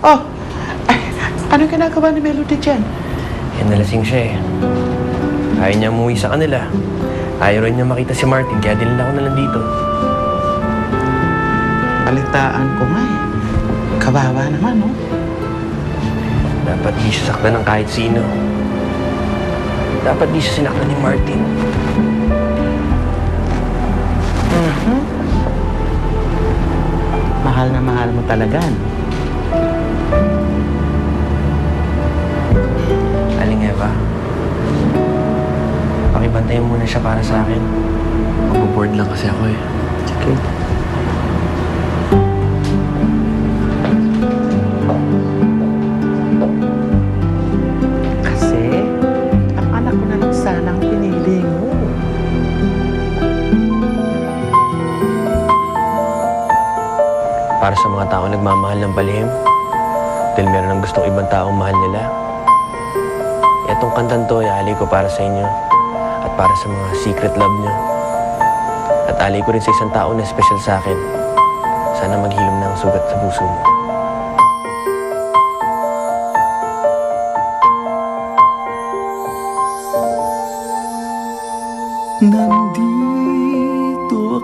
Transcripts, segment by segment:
Oh, ay, anong ginagawa ni Melody dyan? Yan, nalasing siya eh. Ayaw niya umuwi sa kanila. Ayaw rin niya makita si Martin, kaya dinala ko na lang dito. Balitaan ko nga eh. Kawawa naman, no? Dapat di siya saktan ng kahit sino. Dapat di siya sinaktan ni Martin. Mahal na mahal mo talaga, no? Aling Eva, pakibantayan muna siya para sa akin. Mag-board lang kasi ako eh. Sige. Kasi, ang anak ko na lang sana ang pinili mo. Para sa mga tao nagmamahal ng palihim, dahil meron ng gustong ibang taong mahal nila. Etong kantang to, iali ko para sa inyo at para sa mga secret love niyo. At ali ko rin sa isang tao na special sa akin. Sana maghilom ng sugat sa puso mo. Nandito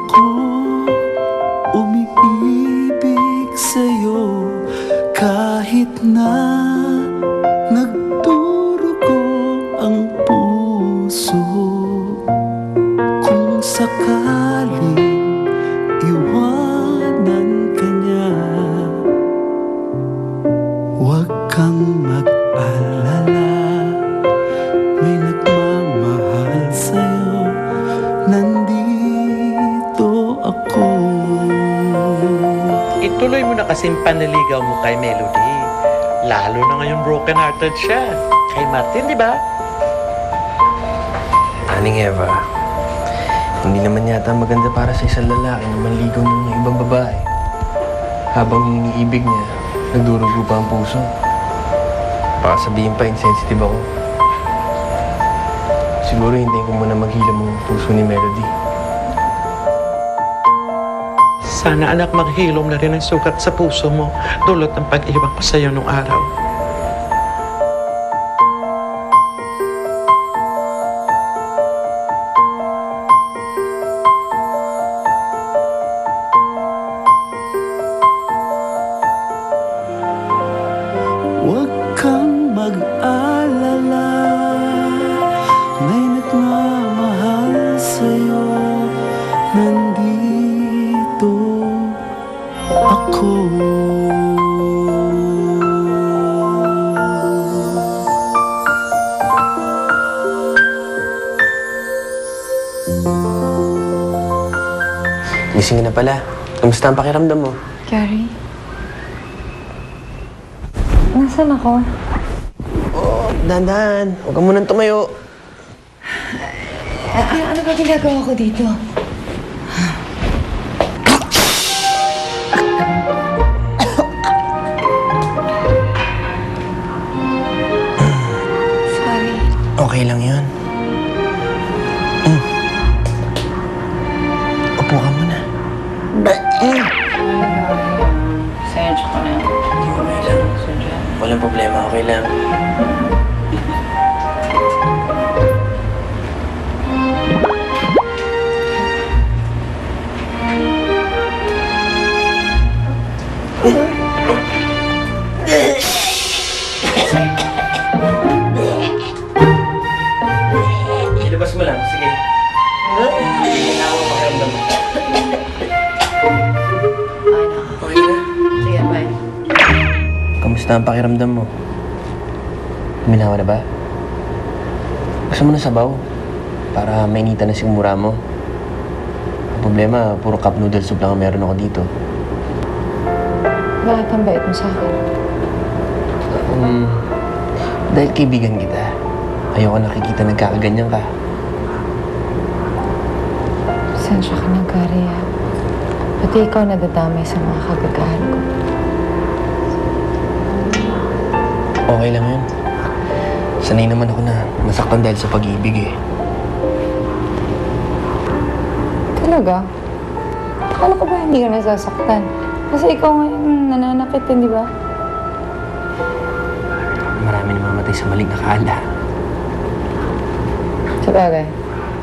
ako, umiibig sa'yo, kahit na nagdurugo ang puso. Kung sakaling iwanan ka niya, huwag kang mag-alala, may nagmamahal sa'yo. Nandito ako. Ituloy mo na kasing panliligaw mo kay Melody. Lalo na ngayon broken-hearted siya. Kay Martin, di ba? Aling Eva, hindi naman yata maganda para sa isang lalaki na manligaw ng ibang babae. Habang iniibig niya, nagdurugo pa ang puso. Baka sabihin pa, insensitive ako. Siguro hintayin ko muna maghilom ang puso ni Melody. Sana anak maghilom na rin ang sugat sa puso mo dulot ng pag-iwan ko sa'yo nung araw. Huwag kang mag-alala, may nagmamahal sa'yo. Nandito ako. Gising ka na pala. Kamusta ang pakiramdam mo? Gary? Nasaan ako? Oh, dahan-dahan. Huwag ka munang tumayo. Ano ba ginagawa ko dito? Sorry. Okay lang yun. Upo ka muna. Sensya ko na. Okay lang. Walang problema. Okay lang. Ilabas mo lang. Sige. Hindi na ako pakiramdam mo. Okay na. Sige, bye. Kamusta ang pakiramdam mo? Minawa na ba? Gusto mo na sabaw? Para mainita na sigmura mo. Ang problema, puro cup noodle soup lang ang meron ako dito. Bakit ang bait mo sa akin? Dahil kaibigan kita, ayoko nakikita nagkakaganyan ka. Sensya ka na, Gary, ha? Pati ikaw nadadamay sa mga kagagahan ko. Okay lang yun. Sanay naman ako na nasaktan dahil sa pag-ibig eh. Talaga? Akala ko ba hindi ka nasasaktan? Kasi ikaw ngayon nananakit, di ba? namatay sa maling akala. Sabagay,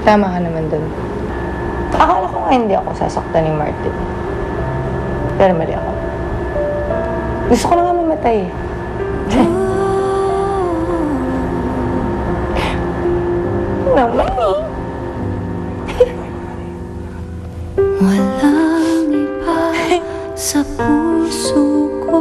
tama ka naman dun. Akala ko nga hindi ako sasaktan ni Martin. Pero mali ako. Gusto ko na nga mamatay eh. Naman eh. Walang iba sa puso ko